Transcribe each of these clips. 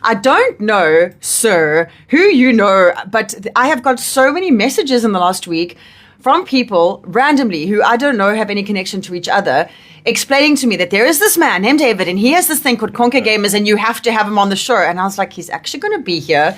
I don't know, sir, who you know, but I have got so many messages in the last week from people randomly who I don't know have any connection to each other, explaining to me that there is this man named David and he has this thing called Konke Gamers and you have to have him on the show. And I was like, he's actually going to be here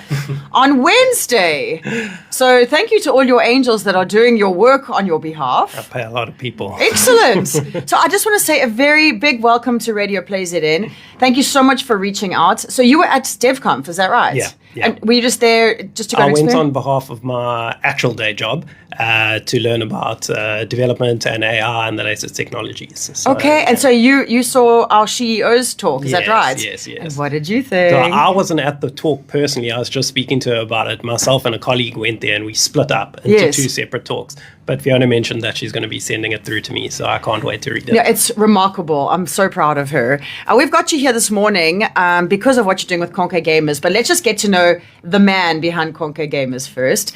on Wednesday. So thank you to all your angels that are doing your work on your behalf. I pay a lot of people. Excellent. So I just want to say a very big welcome to Radio Play ZN. Thank you so much for reaching out. So you were at DevConf, is that right? Yeah. And were you just there just to go I and went explain? on behalf of my actual day job to learn about development and AI and the latest technologies. So, Okay, and so you saw our CEO's talk, is that right? Yes. And what did you think? So I wasn't at the talk personally. I was just speaking to her about it. Myself and a colleague went there and we split up into two separate talks. But Fiona mentioned that she's going to be sending it through to me, so I can't wait to read it. Yeah, it's remarkable. I'm so proud of her. We've got you here this morning because of what you're doing with Konke Gamers, but let's just get to know the man behind Konke Gamers first.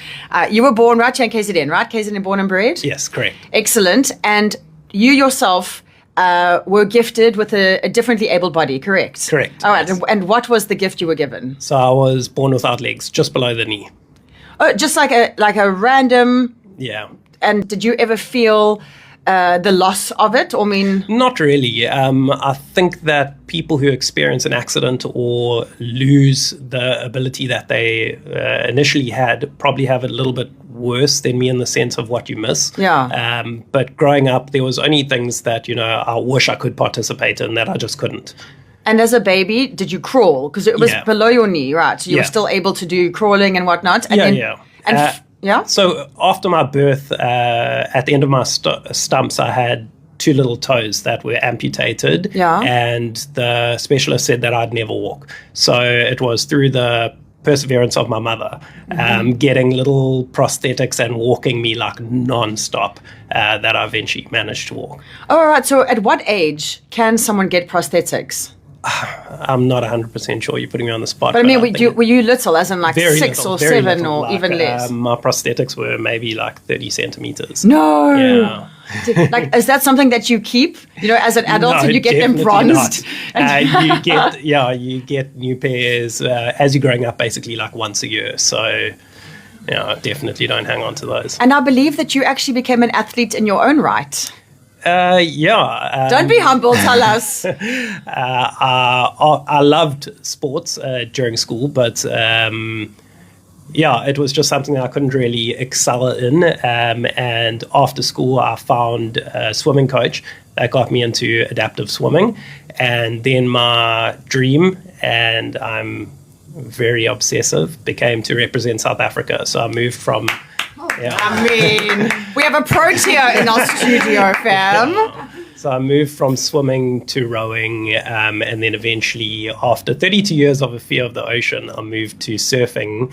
You were born right here in KZN, right? KZN born and bred? Yes, correct. Excellent. And you yourself were gifted with a differently abled body, correct? Correct. All right. Yes. And what was the gift you were given? So I was born without legs, just below the knee. Oh, just like a random... Yeah. And did you ever feel the loss of it? Or Not really. I think that people who experience an accident or lose the ability that they initially had probably have it a little bit worse than me in the sense of what you miss. Yeah. But growing up, there was only things that, I wish I could participate in that I just couldn't. And as a baby, did you crawl? Because it was below your knee, right? So you were still able to do crawling and whatnot? And Yeah. So after my birth, at the end of my stumps, I had two little toes that were amputated. Yeah. And the specialist said that I'd never walk. So it was through the perseverance of my mother, getting little prosthetics and walking me like non-stop, that I eventually managed to walk. Oh, all right. So at what age can someone get prosthetics? I'm not 100% sure. You're putting me on the spot. But I mean, were you little, as in like 6 or 7 little, or like, even less? My prosthetics were maybe like 30 centimeters. No. Yeah. Like, is that something that you keep, as an adult, and you get them bronzed? You get new pairs as you're growing up, basically like once a year. So, definitely don't hang on to those. And I believe that you actually became an athlete in your own right. Don't be humble, tell us. I loved sports during school, but it was just something that I couldn't really excel in. And after school, I found a swimming coach that got me into adaptive swimming. And then my dream, and I'm very obsessive, became to represent South Africa. So I moved from... I mean, we have a protea in our studio, fam. So I moved from swimming to rowing, and then eventually, after 32 years of a fear of the ocean, I moved to surfing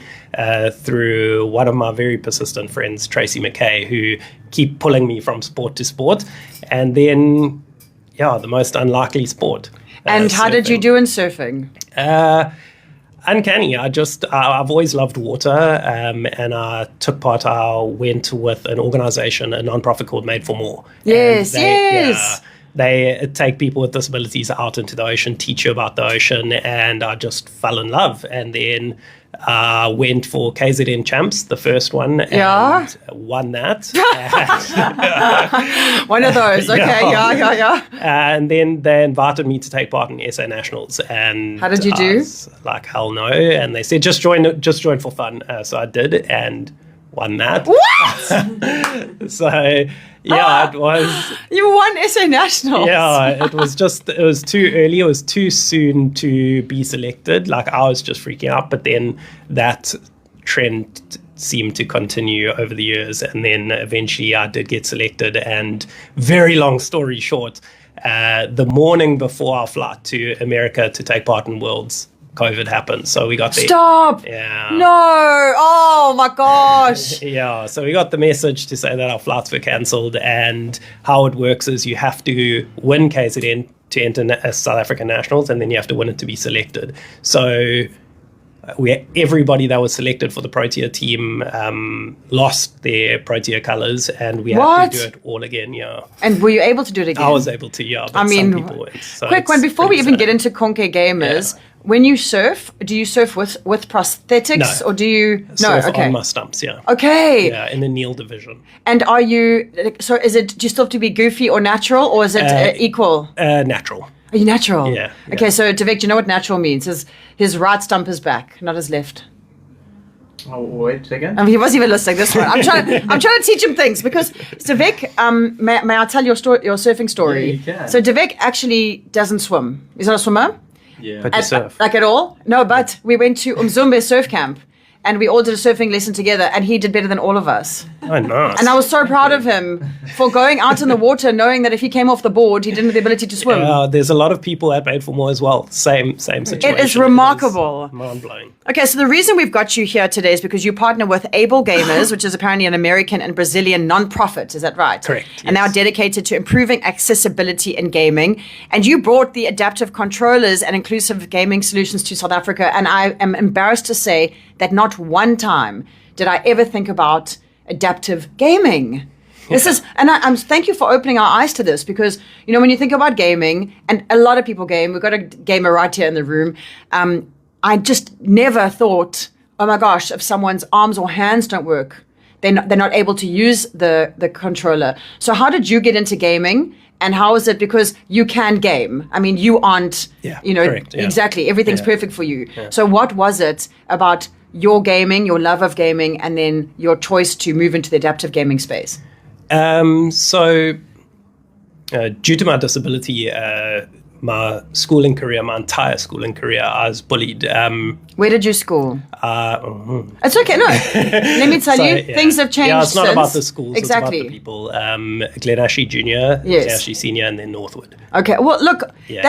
through one of my very persistent friends, Tracy McKay, who keep pulling me from sport to sport. And then, the most unlikely sport. And how did you do in surfing? Uncanny. I've always loved water, and I took part. I went with an organization, a nonprofit called Made for More. Yes. They take people with disabilities out into the ocean, teach you about the ocean, and I just fell in love. And then I went for KZN Champs, the first one, and won that. One of those, okay, yeah. And then they invited me to take part in SA Nationals. And how did you do? I was like, hell no. And they said, just join for fun. So I did, and won that. What? So... it was... You won SA Nationals. Yeah, it was too early. It was too soon to be selected. Like, I was just freaking out. But then that trend seemed to continue over the years. And then eventually I did get selected. And very long story short, the morning before our flight to America to take part in Worlds, COVID happened, so we got the... Stop! Yeah. No! Oh, my gosh! Yeah, so we got the message to say that our flights were cancelled, and how it works is you have to win KZN to enter South African Nationals, and then you have to win it to be selected. So everybody that was selected for the Protea team lost their Protea colours, and we had to do it all again, And were you able to do it again? I was able to, but some people weren't. So before we even get into Konke Gamers, when you surf, do you surf with prosthetics No. or do you? Surf Okay. on my stumps, yeah. Okay. Yeah, in the kneel division. And are you? So is it? Do you still have to be goofy or natural, or is it equal? Natural. Are you natural? Yeah, Okay. yeah. So Devik, do you know what natural means? His right stump is back, not his left. Oh, wait again. He wasn't even listening. This one, I'm trying to teach him things because Devik. May I tell your surfing story? Yeah, you can. So Devik actually doesn't swim. He's not a swimmer. Yeah. But you surf. Like at all? No, but we went to Umzumbe surf camp and we all did a surfing lesson together and he did better than all of us. Oh, nice. And I was so proud of him for going out in the water knowing that if he came off the board, he didn't have the ability to swim. There's a lot of people at Made for More as well. Same situation. It is remarkable. Mind-blowing. Okay, so the reason we've got you here today is because you partner with Able Gamers, which is apparently an American and Brazilian non-profit. Is that right? Correct, And now yes. dedicated to improving accessibility in gaming. And you brought the adaptive controllers and inclusive gaming solutions to South Africa. And I am embarrassed to say that not one time did I ever think about adaptive gaming. This is, and I'm thank you for opening our eyes to this because, you know, when you think about gaming, and a lot of people game, we've got a gamer right here in the room. I just never thought, oh my gosh, if someone's arms or hands don't work, they're not able to use the controller. So how did you get into gaming? And how is it because you can game? I mean, you aren't, correct, yeah. exactly, everything's Yeah. perfect for you. Yeah. So what was it about your gaming, your love of gaming, and then your choice to move into the adaptive gaming space? So, due to my disability, my schooling career, my entire schooling career, I was bullied. Where did you school? It's okay, no. Let me tell you, yeah. things have changed. Yeah, it's not since. about the schools, exactly. it's about the people. Glenashie Junior, Yes. Glenashie Senior, and then Northwood. Okay, well, look, Yeah.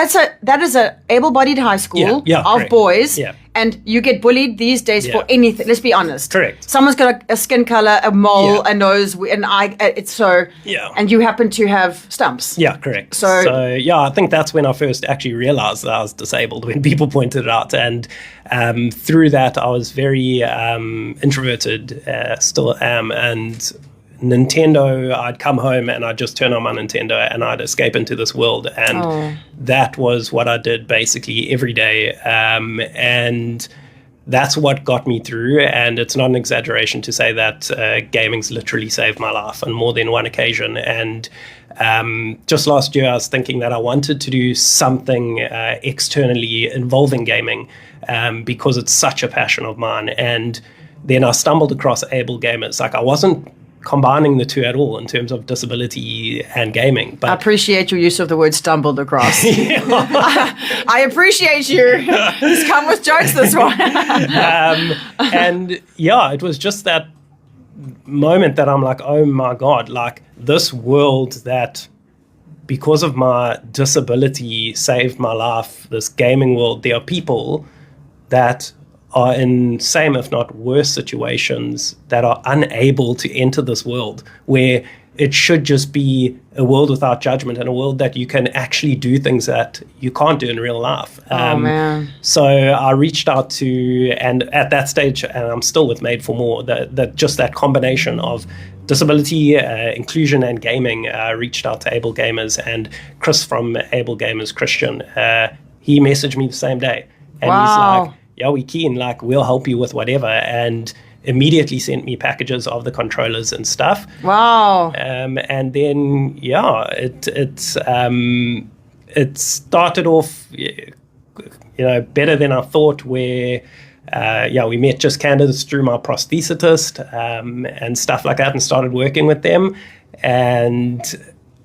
that is a able-bodied high school Yeah, of correct. boys, Yeah. and you get bullied these days for Yeah. anything. Let's be honest. Correct. Someone's got a skin color, a mole, Yeah. a nose, an eye. It's so. Yeah. And you happen to have stumps. Yeah, correct. So- yeah, I think that's when I first actually realized that I was disabled, when people pointed it out. And through that, I was very introverted, still am. And Nintendo, I'd come home and I'd just turn on my Nintendo and I'd escape into this world. And that was what I did basically every day. And that's what got me through. And it's not an exaggeration to say that gaming's literally saved my life on more than one occasion. And just last year, I was thinking that I wanted to do something externally involving gaming because it's such a passion of mine. And then I stumbled across Able Gamers. Like, I wasn't combining the two at all in terms of disability and gaming. I But appreciate your use of the word stumbled across. I appreciate you. Just come with jokes this one. and yeah, it was just that moment that I'm like, oh my God, like this world that because of my disability saved my life, this gaming world, there are people that are in same if not worse situations that are unable to enter this world where it should just be a world without judgment and a world that you can actually do things that you can't do in real life. Oh, man. So I reached out to, and at that stage, and I'm still with Made for More, that just that combination of disability, inclusion, and gaming, reached out to Able Gamers, and Chris from Able Gamers, Christian, he messaged me the same day. And he's Wow. like, yeah, we keen, like, we'll help you with whatever. And immediately sent me packages of the controllers and stuff. Wow. And then, yeah, it started off, better than I thought, where, we met just candidates through my prosthetist and stuff like that and started working with them. And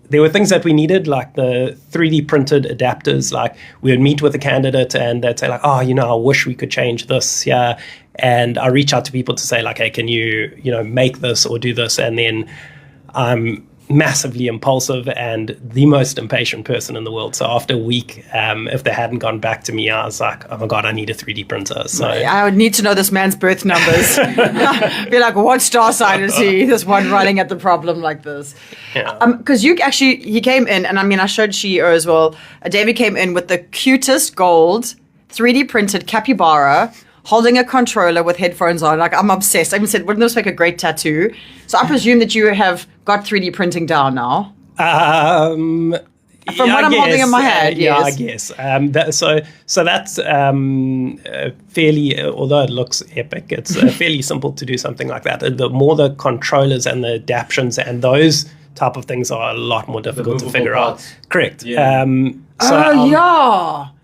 there were things that we needed, like the 3D printed adapters. Like, we would meet with a candidate and they'd say like, oh, I wish we could change this. Yeah. And I reach out to people to say like, hey, can you, make this or do this? And then I'm massively impulsive and the most impatient person in the world. So after a week, if they hadn't gone back to me, I was like, oh my God, I need a 3D printer. So I would need to know this man's birth numbers. Be like, what star sign is he? This one running at the problem like this. Yeah. Because he came in, and I mean, I showed Shio as well. David came in with the cutest gold 3D printed capybara holding a controller with headphones on. Like, I'm obsessed. I even said, wouldn't this make a great tattoo? So I presume that you have got 3D printing down now. From what I'm holding in my hand, yeah, I yes. guess. So that's fairly, although it looks epic, it's fairly simple to do something like that. The more the controllers and the adaptions and those type of things are a lot more difficult to figure parts. out. Correct. Yeah.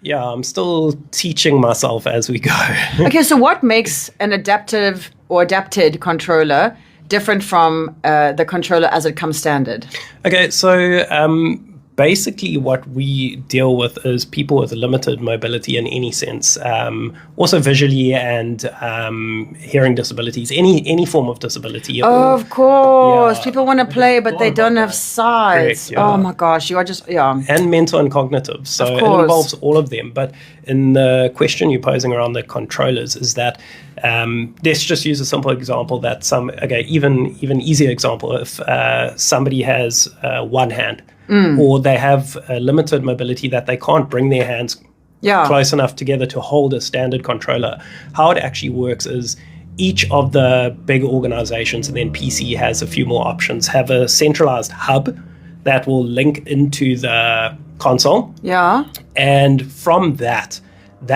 Yeah, I'm still teaching myself as we go. Okay, so what makes an adaptive or adapted controller different from the controller as it comes standard? Okay, so basically what we deal with is people with limited mobility in any sense, also visually and hearing disabilities, any form of disability. Of course. Yeah. People want to play, but they don't have sides. Correct, yeah. Oh my gosh, you are just, And mental and cognitive. So Of it course. involves all of them. But in the question you're posing around the controllers is that, let's just use a simple example that even easier example, if somebody has one hand, or they have a limited mobility that they can't bring their hands close enough together to hold a standard controller. How it actually works is each of the big organizations, and then PC has a few more options, have a centralized hub that will link into the console. Yeah. And from that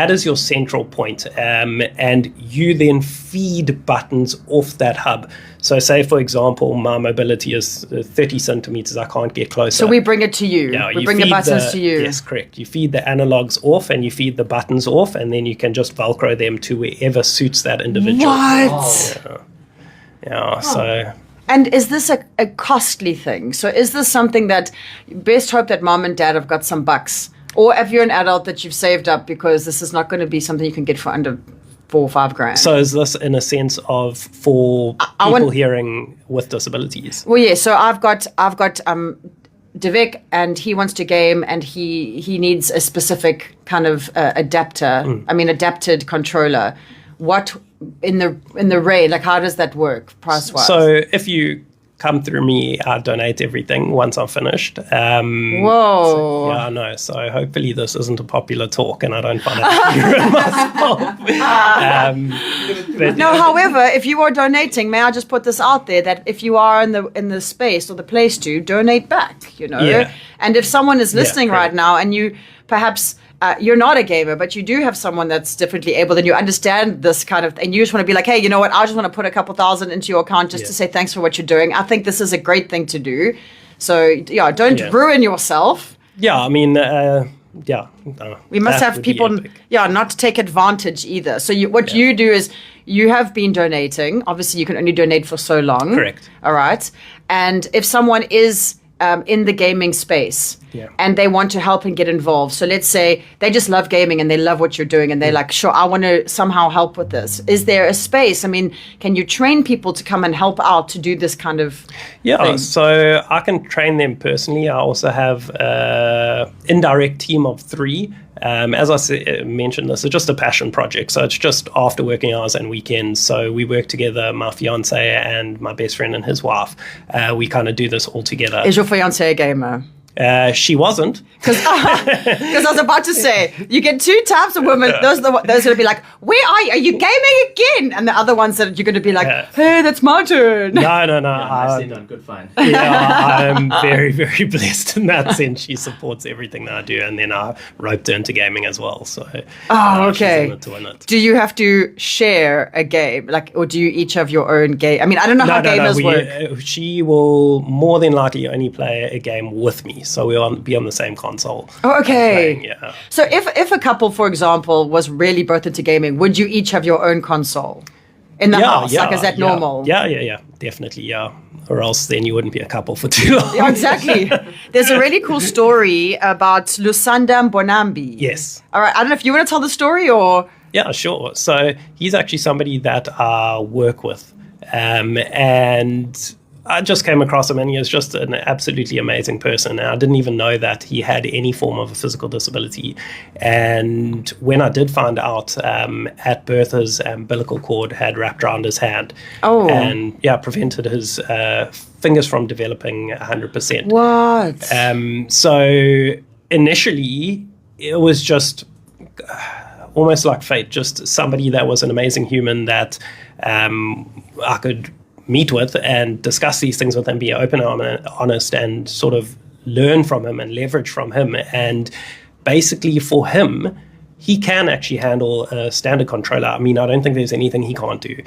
is your central point. And you then feed buttons off that hub. So say, for example, my mobility is 30 centimeters. I can't get closer. So we bring it to you. Yeah, we you bring the feed buttons to you. Yes, correct. You feed the analogs off and you feed the buttons off, and then you can just Velcro them to wherever suits that individual. What? Yeah, so... And is this a costly thing? So is this something that best hope that mom and dad have got some bucks? Or if you're an adult that you've saved up, because this is not going to be something you can get for under 4 or 5 grand. So is this in a sense of for people hearing with disabilities? Well, yeah. So I've got Devik, and he wants to game, and he needs a specific kind of adapted controller. What in the range? Like, how does that work price wise? So if you come through me, I donate everything once I'm finished. Whoa. Yeah, I know. So hopefully this isn't a popular talk and I don't find it myself. But No, however, if you are donating, may I just put this out there that if you are in the space or the place to donate back, Yeah. And if someone is listening correct. right now and you perhaps you're not a gamer, but you do have someone that's differently able, then you understand this kind of, and you just want to be like, hey, you know what? I just want to put a couple thousand into your account just to say thanks for what you're doing. I think this is a great thing to do. So yeah, don't ruin yourself. Yeah, I mean, We must have people, not to take advantage either. So what you do is you have been donating. Obviously, you can only donate for so long. Correct. All right. And if someone is in the gaming space and they want to help and get involved. So let's say they just love gaming and they love what you're doing and they're like, sure, I want to somehow help with this. Is there a space? I mean, can you train people to come and help out to do this kind of thing? So I can train them personally. I also have an indirect team of 3. As I mentioned, this is just a passion project. So it's just after working hours and weekends. So we work together, my fiance and my best friend and his wife. We kind of do this all together. Is your fiance a gamer? She wasn't. Because I was about to say, you get 2 types of women. Those are going to be like, where are you? Are you gaming again? And the other ones that you're going to be like, hey, that's my turn. No. Nicely done. Good find. I'm very, very blessed in that sense. She supports everything that I do. And then I roped her into gaming as well. So okay. She's in it to win it. Do you have to share a game? Or do you each have your own game? I mean, I don't know how gamers work. She will more than likely only play a game with me. So we'll be on the same console. Oh, okay. Playing, So if a couple, for example, was really both into gaming, would you each have your own console in the house? Like, is that normal? Yeah. Definitely, yeah. Or else then you wouldn't be a couple for too long. Yeah, exactly. There's a really cool story about Lusanda Bonambi. Yes. All right. I don't know if you want to tell the story or... Yeah, sure. So he's actually somebody that I work with. And I just came across him and he was just an absolutely amazing person. And I didn't even know that he had any form of a physical disability. And when I did find out at birth, his umbilical cord had wrapped around his hand. Oh. And prevented his fingers from developing 100%. What? So initially, it was just almost like fate, just somebody that was an amazing human that I could meet with and discuss these things with and be open and honest and sort of learn from him and leverage from him. And basically for him, he can actually handle a standard controller. I mean, I don't think there's anything he can't do.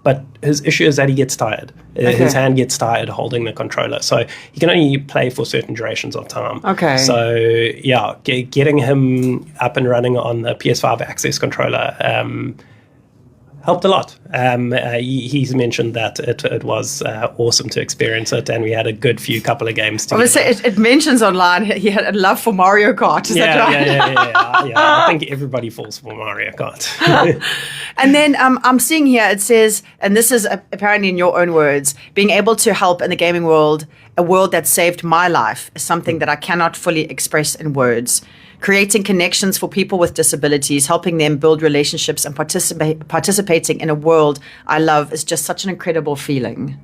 But his issue is that he gets tired. Okay. His hand gets tired holding the controller. So he can only play for certain durations of time. Okay. So, yeah, getting him up and running on the PS5 Access controller helped a lot. He's mentioned that it was awesome to experience it, and we had a good couple of games together. Obviously, it mentions online he had a love for Mario Kart. Is that right? Yeah. I think everybody falls for Mario Kart. And then I'm seeing here, it says, and this is apparently in your own words, being able to help in the gaming world, a world that saved my life, is something that I cannot fully express in words. Creating connections for people with disabilities, helping them build relationships, and participating in a world I love is just such an incredible feeling.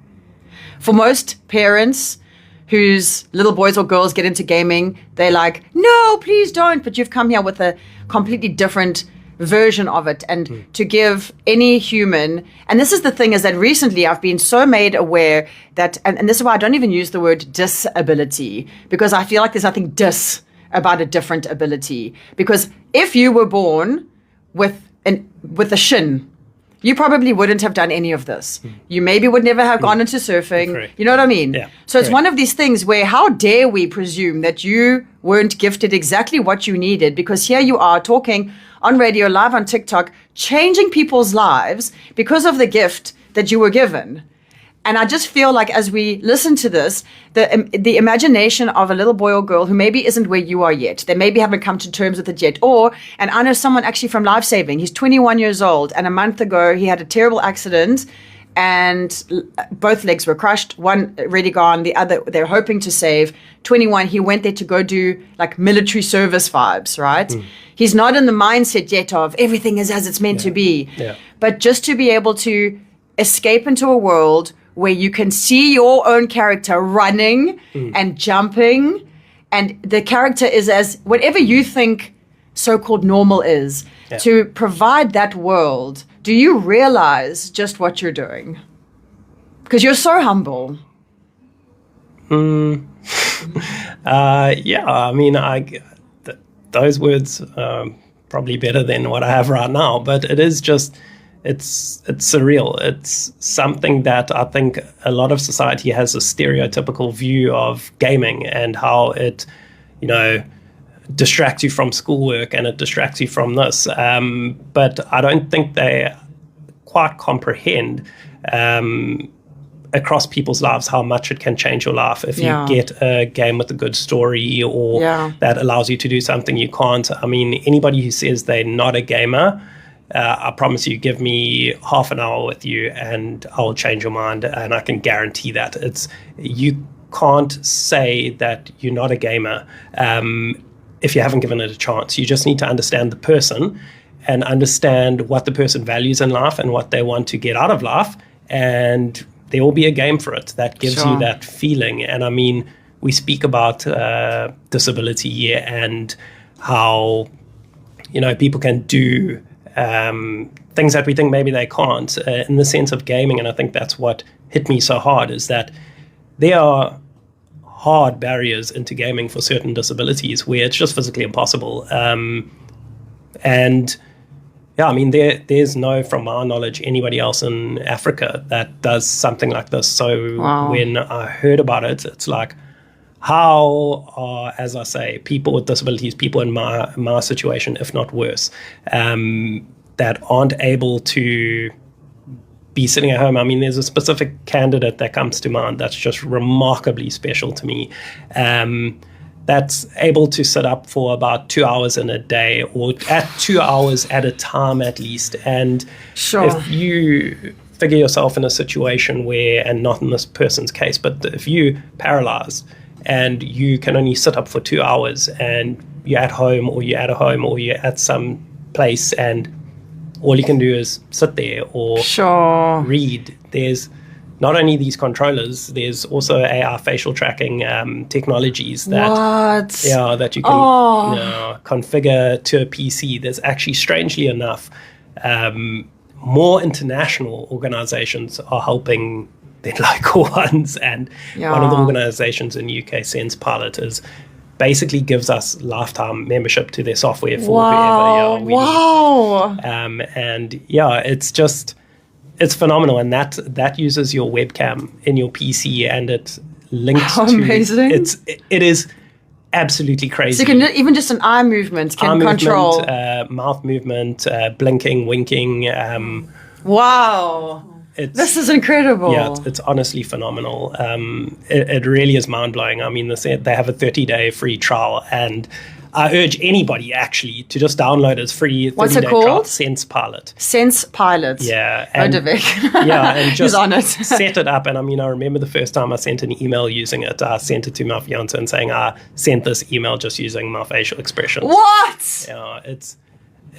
For most parents whose little boys or girls get into gaming, they're like, no, please don't. But you've come here with a completely different version of it, and to give any human, and this is the thing, is that recently I've been so made aware that, and this is why I don't even use the word disability, because I feel like there's nothing about a different ability. Because if you were born with a shin, you probably wouldn't have done any of this. You maybe would never have gone into surfing. Correct. You know what I mean? Yeah, so it's correct. one of these things where how dare we presume that you weren't gifted exactly what you needed, because here you are talking on radio, live on TikTok, changing people's lives because of the gift that you were given. And I just feel like as we listen to this, the imagination of a little boy or girl who maybe isn't where you are yet, they maybe haven't come to terms with it yet, and I know someone actually from Life Saving, he's 21 years old, and a month ago he had a terrible accident, and both legs were crushed, one already gone, the other they're hoping to save. 21, he went there to go do like military service vibes, right? He's not in the mindset yet of everything is as it's meant to be. Yeah. But just to be able to escape into a world where you can see your own character running and jumping, and the character is as whatever you think so-called normal is, to provide that world. Do you realize just what you're doing? Because you're so humble. Yeah, I mean, those words are probably better than what I have right now, but it is just, it's surreal. It's something that I think a lot of society has a stereotypical view of gaming and how it, distracts you from schoolwork and it distracts you from this. But I don't think they quite comprehend across people's lives how much it can change your life if you get a game with a good story or that allows you to do something you can't. I mean, anybody who says they're not a gamer, I promise you, give me half an hour with you and I'll change your mind, and I can guarantee that. You can't say that you're not a gamer if you haven't given it a chance. You just need to understand the person and understand what the person values in life and what they want to get out of life, and there will be a game for it that gives you that feeling. And I mean, we speak about disability here and how people can do things that we think maybe they can't in the sense of gaming. And I think that's what hit me so hard, is that there are hard barriers into gaming for certain disabilities where it's just physically impossible. And yeah, I mean, there's no, from my knowledge, anybody else in Africa that does something like this. So when I heard about it, it's like, how are, as I say, people with disabilities, people in my situation, if not worse, that aren't able to be sitting at home. I mean, there's a specific candidate that comes to mind that's just remarkably special to me. That's able to sit up for about 2 hours in a day, or at 2 hours at a time at least. And if you figure yourself in a situation where, and not in this person's case, but if you paralyzed and you can only sit up for 2 hours and you're at home or you're at some place and all you can do is sit there or read, there's not only these controllers, there's also AR facial tracking technologies that that you can configure to a PC. There's actually, strangely enough, more international organizations are helping than local ones. And one of the Yeah. organizations in UK, Sense Pilot, basically gives us lifetime membership to their software for whoever we need. Wow. And it's phenomenal. And that uses your webcam in your PC, and it links How to amazing. it is absolutely crazy. So you can even just an eye movement can Eye control. movement, mouth movement, blinking, winking. Wow. This is incredible. Yeah, it's honestly phenomenal. It really is mind-blowing. I mean, they have a 30-day free trial, and I urge anybody actually to just download it. It's free. What's it 30-day trial, called? Sense Pilot. Sense Pilot. Yeah. And, yeah, and just He's on it. set it up. And I mean, I remember the first time I sent an email using it. I sent it to my fiance and saying I sent this email just using my facial expressions. What? Yeah,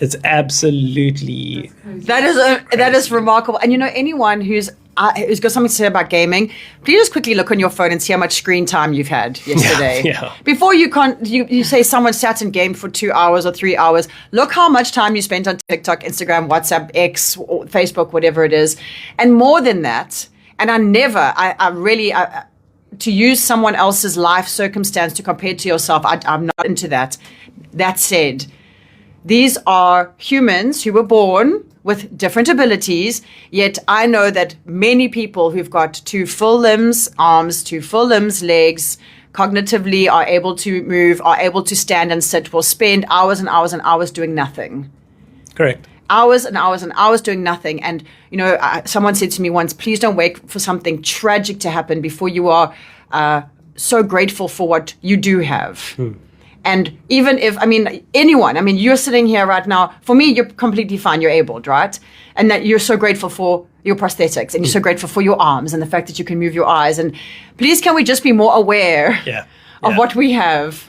it's absolutely That is remarkable. And anyone who's got something to say about gaming, please just quickly look on your phone and see how much screen time you've had yesterday. Yeah. Before you say someone sat and gamed for 2 hours or 3 hours, look how much time you spent on TikTok, Instagram, WhatsApp, X, or Facebook, whatever it is. And more than that, and I really to use someone else's life circumstance to compare to yourself, I'm not into that. That said, these are humans who were born with different abilities, yet I know that many people who've got 2 full limbs, arms, 2 full limbs, legs, cognitively are able to move, are able to stand and sit, will spend hours and hours and hours doing nothing. correct. Hours and hours and hours doing nothing. And, someone said to me once, please don't wait for something tragic to happen before you are so grateful for what you do have. And even if, anyone, you're sitting here right now, for me, you're completely fine, you're able, right? And that you're so grateful for your prosthetics, and you're so grateful for your arms and the fact that you can move your eyes. And please, can we just be more aware of what we have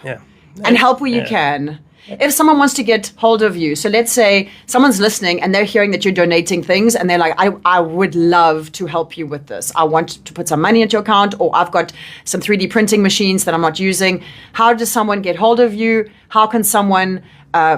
and help where you can? If someone wants to get hold of you, so let's say someone's listening and they're hearing that you're donating things and they're like, I would love to help you with this. I want to put some money into your account, or I've got some 3D printing machines that I'm not using. How does someone get hold of you? How can someone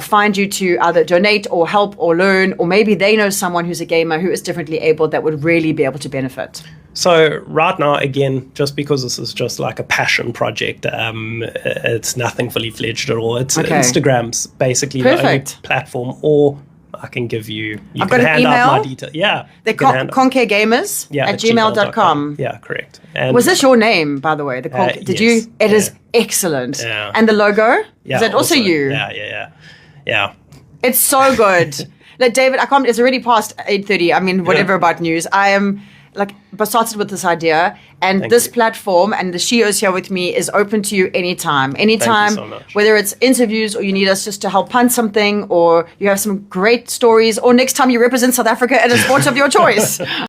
find you to either donate or help or learn, or maybe they know someone who's a gamer who is differently able that would really be able to benefit? So right now, again, just because this is just like a passion project, it's nothing fully fledged at all. It's Instagram's basically the only platform, or I can give you I've can got an hand email. out my details. Yeah. They're Konke Gamers at gmail.com. Yeah, correct. And was this your name, by the way? The Konke, did yes. you? It is excellent. Yeah. And the logo? Yeah, Is that also you? Yeah. It's so good. Like, David, it's already past 8:30. Whatever about news. I am started with this idea, and Thank this you. platform and the Shios here with me is open to you anytime. Thank you so much. Whether it's interviews, or you need us just to help punt something, or you have some great stories, or next time you represent South Africa in a sport of your choice.